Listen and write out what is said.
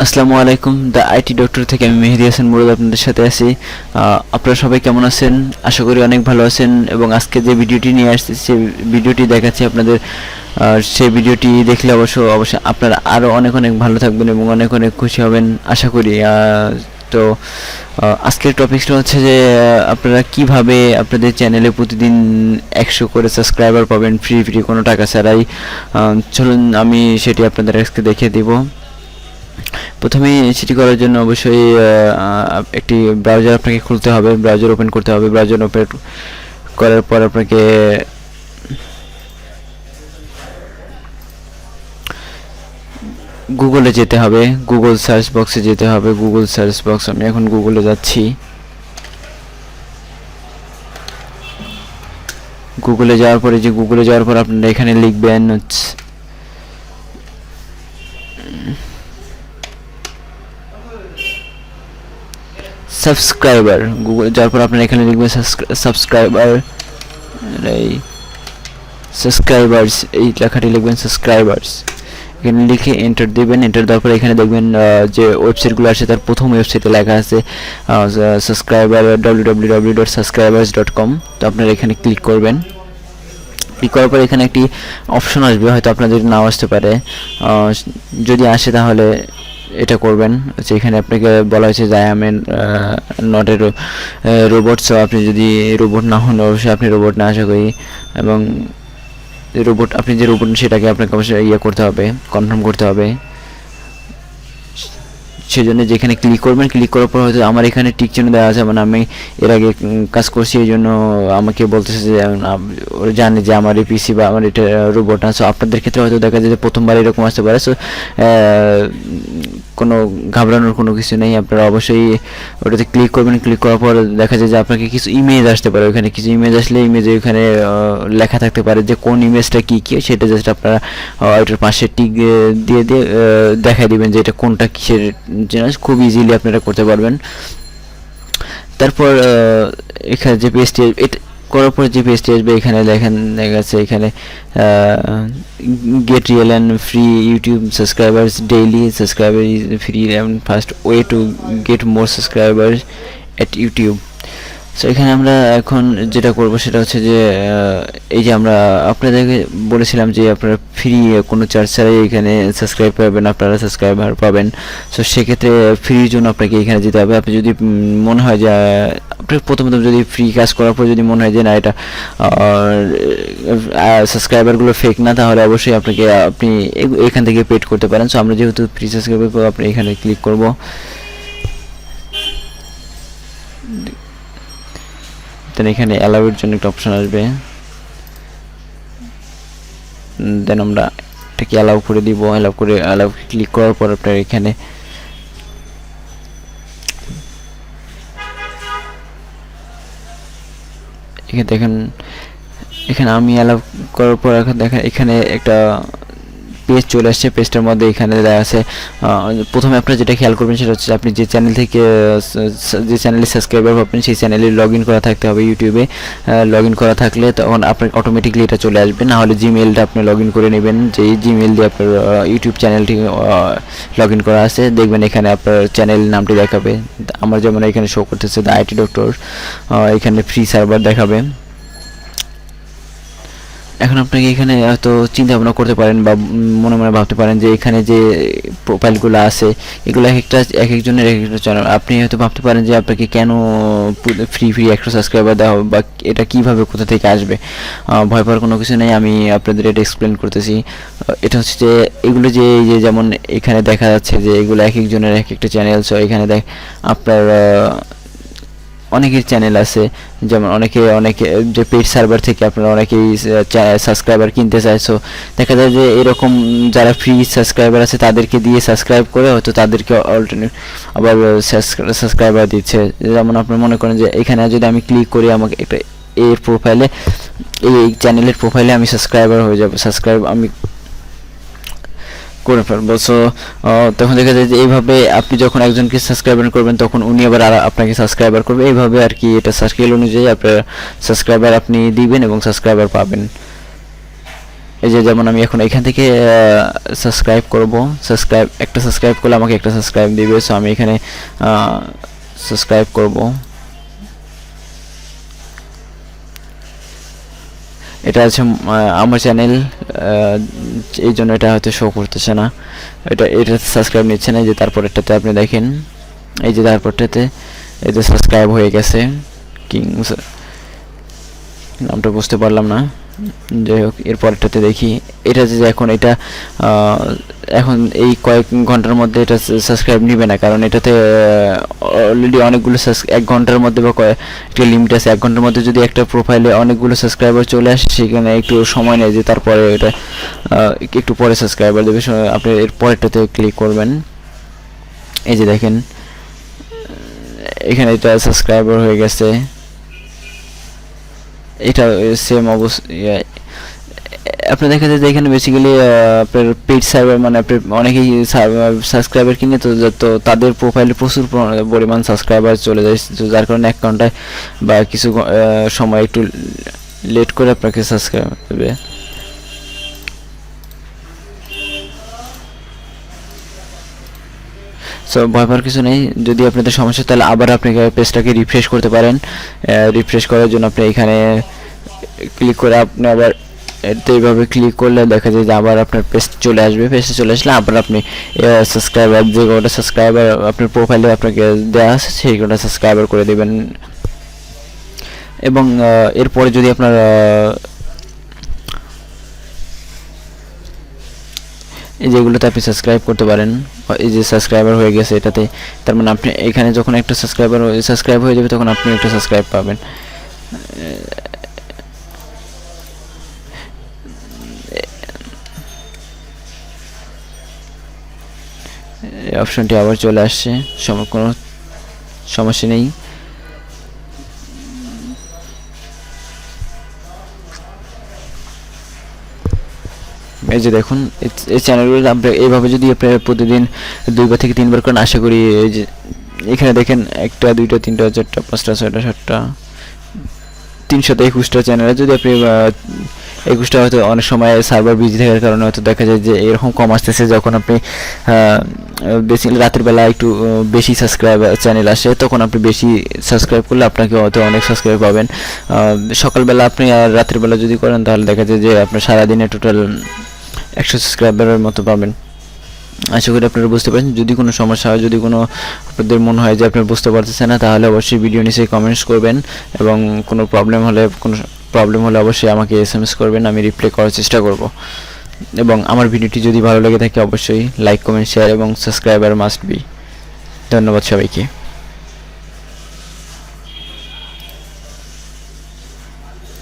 আসসালামু আলাইকুম, the IT doctor থেকে আমি মেহেদি হাসান মুরাদ আপনাদের সাথে আছি। আপনারা সবাই কেমন আছেন? আশা করি অনেক ভালো আছেন। এবং আজকে যে ভিডিওটি নিয়ে আসছি সেই ভিডিওটি দেখাচ্ছি আপনাদের। সেই ভিডিওটি দেখলে অবশ্যই আপনারা আরও অনেক অনেক ভালো থাকবেন এবং অনেক অনেক খুশি হবেন আশা করি। তো আজকের টপিকটা হচ্ছে যে আপনারা কিভাবে আপনাদের চ্যানেলে প্রতিদিন 100 করে সাবস্ক্রাইবার পাবেন ফ্রি কোনো টাকা ছাড়াই। চলুন আমি সেটি আপনাদের আজকে দেখিয়ে দিব। প্রথমে সেটি করার জন্য অবশ্যই একটি ব্রাউজার আপনাকে খুলতে হবে, ব্রাউজার ওপেন করতে হবে। ব্রাউজার ওপেন করার পর আপনাকে গুগলে যেতে হবে, গুগল সার্চ বক্সে যেতে হবে। গুগল সার্চ বক্স, আমি এখন গুগলে যাচ্ছি। গুগলে যাওয়ার পর আপনারা এখানে লিখবেন সাবস্ক্রাইবার। গুগল যাওয়ার পর আপনারা এখানে লিখবেন সাবস্ক্রাইবার, এই সাবস্ক্রাইবার্স, এই লেখাটি লিখবেন সাবস্ক্রাইবার্স। এখানে লিখে এন্টার দিবেন। এন্টার দেওয়ার পরে এখানে দেখবেন যে ওয়েবসাইটগুলো আছে তার প্রথম ওয়েবসাইটে লেখা আছে সাবস্ক্রাইবার www.subscribers.com। তো আপনারা এখানে ক্লিক করবেন। ক্লিক করার পরে এখানে একটি অপশন আসবে, হয়তো আপনাদের নাও আসতে পারে। যদি আসে তাহলে এটা করবেন। এখানে আপনাকে বলা হয়েছে যে I am not a robot. So আপনি যদি রোবট না হন অবশ্যই আপনি রোবট না, আশা করি। এবং রোবট, আপনি যে রোবট সেটাকে আপনাকে অবশ্যই করতে হবে, কনফার্ম করতে হবে। সেজন্য যেখানে ক্লিক করবেন, ক্লিক করার পর হয়তো আমার এখানে টিক চিহ্ন দেওয়া আছে, মানে আমি এর আগে কাজ করছি, এই জন্য আমাকে বলতেছে যে ওরা জানে যে আমার এই পিসি বা আমার এটা রোবট না। সো আপনাদের ক্ষেত্রে হয়তো দেখা যায় যে প্রথমবার এরকম আসতে পারে। সো কোনো ঘাবড়ানোর কোনো কিছু নেই। আপনারা অবশ্যই ওটাতে ক্লিক করবেন। ক্লিক করার পর দেখা যায় যে আপনাকে কিছু ইমেজ আসতে পারে। ওখানে কিছু ইমেজ আসলে ইমেজে ওখানে লেখা থাকতে পারে যে কোন ইমেজটা কী সেটা জাস্ট আপনারা ওইটার পাশে টিক দিয়ে দেখাই দিবেন যে এটা কোনটা কিসের জিনিস। খুব ইজিলি আপনারা করতে পারবেন। তারপর এখানে যে পেজটি করার পরে যে পেজটি আসবে, এখানে দেখা যাচ্ছে এখানে get real and free YouTube subscribers daily subscriber is free and first way to get more subscribers at YouTube. So এখানে আমরা এখন যেটা করব সেটা হচ্ছে যে এই যে আমরা আপনাদেরকে বলেছিলাম যে আপনারা ফ্রি কোনো চার্জ ছাড়াই এখানে সাবস্ক্রাইব পাবেন, আপনারা সাবস্ক্রাইবার পাবেন। সো সেক্ষেত্রে ফ্রির জন্য আপনাকে এখানে যেতে হবে। আপনি যদি মনে হয় যে আপনি প্রথমত যদি ফ্রি কাজ করার পর যদি মনে হয় যে না এটা সাবস্ক্রাইবারগুলো ফেক না, তাহলে অবশ্যই আপনি এখান থেকে পেড করতে পারেন। সো আমরা যেহেতু ফ্রি সাবস্ক্রাইবার করবো, আপনি এখানে ক্লিক করব। দেন এখানে অ্যালাউয়ের জন্য একটা অপশন আসবে। দেন আমরা এটাকে অ্যালাউ করে দিব। অ্যালাউ ক্লিক করার পর আপনার এখানে দেখেন, এখানে আমি অ্যালাউ করার পর এখন দেখেন এখানে একটা পেজ চলে আসছে। পেজটার মধ্যে এখানে দেওয়া আছে, প্রথমে আপনারা যেটা খেয়াল করবেন সেটা হচ্ছে আপনি যে চ্যানেল থেকে যে চ্যানেলে সাবস্ক্রাইবার পাবেন সেই চ্যানেলে লগ ইন করা থাকতে হবে। ইউটিউবে লগ ইন করা থাকলে তখন আপনার অটোমেটিকলি এটা চলে আসবে। না হলে জিমেইলটা আপনি লগ ইন করে নেবেন, যে জিমেইল দিয়ে আপনার ইউটিউব চ্যানেলটি লগ ইন করা আছে। দেখবেন এখানে আপনার চ্যানেল নামটি দেখাবে। আমার যেমন এখানে শো করতেছে দ্য আইটি ডক্টর, এখানে ফ্রি সার্ভার দেখাবে। এখন আপনাকে এখানে হয়তো চিন্তা ভাবনা করতে পারেন বা মনে মনে ভাবতে পারেন যে এখানে যে প্রোফাইলগুলো আছে এগুলো এক একজনের এক একটা চ্যানেল। আপনি হয়তো ভাবতে পারেন যে আপনাকে কেন ফ্রি 100 সাবস্ক্রাইবার দেওয়া হবে বা এটা কীভাবে কোথা থেকে আসবে। ভয় পাওয়ার কোনো কিছু নেই, আমি আপনাদের এটা এক্সপ্লেন করতেছি। এটা হচ্ছে যে এগুলো যে যেমন এখানে দেখা যাচ্ছে যে এগুলো এক একজনের এক একটা চ্যানেল। সো এখানে আপনার অনেকের চ্যানেল আছে, যেমন অনেকে যে পেড সার্ভার থেকে আপনারা অনেকেই সাবস্ক্রাইবার কিনতে চায়। সো দেখা যায় যে এরকম যারা ফ্রি সাবস্ক্রাইবার আছে তাদেরকে দিয়ে সাবস্ক্রাইব করে হয়তো তাদেরকে অল্টারনেট আবার সাবস্ক্রাইবার দিচ্ছে। যেমন আপনি মনে করেন যে এখানে যদি আমি ক্লিক করি, আমাকে একটা এর প্রোফাইলে এই চ্যানেলের প্রোফাইলে আমি সাবস্ক্রাইবার হয়ে যাব, সাবস্ক্রাইব আমি করে ফেলবো। সো তখন দেখা যায় যে এইভাবে আপনি যখন একজনকে সাবস্ক্রাইবার করবেন তখন উনি আবার আপনাকে সাবস্ক্রাইবার করবে। এইভাবে আর কি এটা সার্কেল অনুযায়ী আপনার সাবস্ক্রাইবার আপনি দিবেন এবং সাবস্ক্রাইবার পাবেন। এই যে যেমন আমি এখন এখান থেকে সাবস্ক্রাইব করব, একটা সাবস্ক্রাইব করলে আমাকে একটা সাবস্ক্রাইব দিবে। সো আমি এখানে সাবস্ক্রাইব করব। এটা আছে আমার চ্যানেল, এই জন্য এটা হয়তো শো করতেছে না, এটা সাবস্ক্রাইব নিচ্ছে না। এই যে তারপরেরটাতে আপনি দেখেন, এই যে তারপরটাতে এই যে সাবস্ক্রাইব হয়ে গেছে। কিং নামটা বুঝতে পারলাম না, যাই হোক এরপরটাতে দেখি। এটা যে এখন এখন এই কয়েক ঘন্টার মধ্যে এটা সাবস্ক্রাইব নিবে না, কারণ এটাতে অলরেডি অনেকগুলো 1 ঘন্টার মধ্যে বা একটা লিমিট আছে। 1 ঘন্টার মধ্যে যদি একটা প্রোফাইলে অনেকগুলো সাবস্ক্রাইবার চলে আসে, সেখানে একটু সময় নেয় যে তারপরে এটা একটু পরে সাবস্ক্রাইবার দেবে। আপনি এর পরেরটাতে ক্লিক করবেন। এই যে দেখেন এখানে এটা সাবস্ক্রাইবার হয়ে গেছে। এটা সেম অবস্থা। আপনার দেখা যায় যে এখানে বেসিক্যালি আপনার পেইড সার্ভার, মানে আপনি অনেকেই সাবস্ক্রাইবার কিনে, তো তাদের প্রোফাইলে প্রচুর পরিমাণ সাবস্ক্রাইবার চলে যায়, যার কারণে অ্যাকাউন্টটায় বা কিছু সময় একটু লেট করে আপনাকে সাবস্ক্রাইব দেবে। সো ভয় পাওয়ার কিছু নেই। যদি আপনাদের সমস্যা, তাহলে আবার আপনি পেজটাকে রিফ্রেশ করতে পারেন। রিফ্রেশ করার জন্য আপনি এখানে ক্লিক করে আপনি আবার এইভাবে ক্লিক করলে দেখা যায় যে আবার আপনার পেজ চলে আসবে। পেজে চলে আসলে আবার আপনি সাবস্ক্রাইবার, যে কটা সাবস্ক্রাইবার আপনার প্রোফাইলে আপনাকে দেওয়া আছে সেই কটা সাবস্ক্রাইবার করে দেবেন। এবং এরপরে যদি আপনার এই যেগুলোতে আপনি সাবস্ক্রাইব করতে পারেন, এই যে সাবস্ক্রাইবার হয়ে গেছে এটাতে, তার মানে আপনি এখানে যখন একটা সাবস্ক্রাইব হয়ে যাবে তখন আপনি একটা সাবস্ক্রাইব পাবেন। এই অপশনটি আবার চলে আসছে, কোনো সমস্যা নেই। এই যে দেখুন এই চ্যানেলগুলো আপনি এইভাবে যদি আপনি প্রতিদিন 2 বা থেকে 3 বার করেন, আশা করি এই যে এখানে দেখেন 1টা 2টা 3টা 4টা 5টা 6টা 7টা 321টা চ্যানেলে যদি আপনি 21টা, হয়তো অনেক সময় সার্ভার বিজি থাকার কারণে হয়তো দেখা যায় যে এরকম কম আসতেছে। যখন আপনি বেশি রাতের বেলা একটু বেশি সাবস্ক্রাইবার চ্যানেল আসে, তখন আপনি বেশি সাবস্ক্রাইব করলে আপনাকে হয়তো অনেক সাবস্ক্রাইব পাবেন। সকালবেলা আপনি আর রাতের বেলা যদি করেন, তাহলে দেখা যায় যে আপনার সারাদিনে টোটাল 100 সাবস্ক্রাইবারের মতো পাবেন। আশা করি আপনারা বুঝতে পারছেন। যদি কোনো সমস্যা হয়, যদি কোনো আপনাদের মনে হয় যে আপনারা বুঝতে পারতেছেন না, তাহলে অবশ্যই ভিডিও নিচে কমেন্টস করবেন, এবং কোনো প্রবলেম হলে অবশ্যই আমাকে SMS করবেন, আমি রিপ্লাই করার চেষ্টা করব। এবং আমার ভিডিওটি যদি ভালো লেগে থাকে, অবশ্যই লাইক, কমেন্ট, শেয়ার এবং সাবস্ক্রাইবার মাস্ট বি। ধন্যবাদ সবাইকে।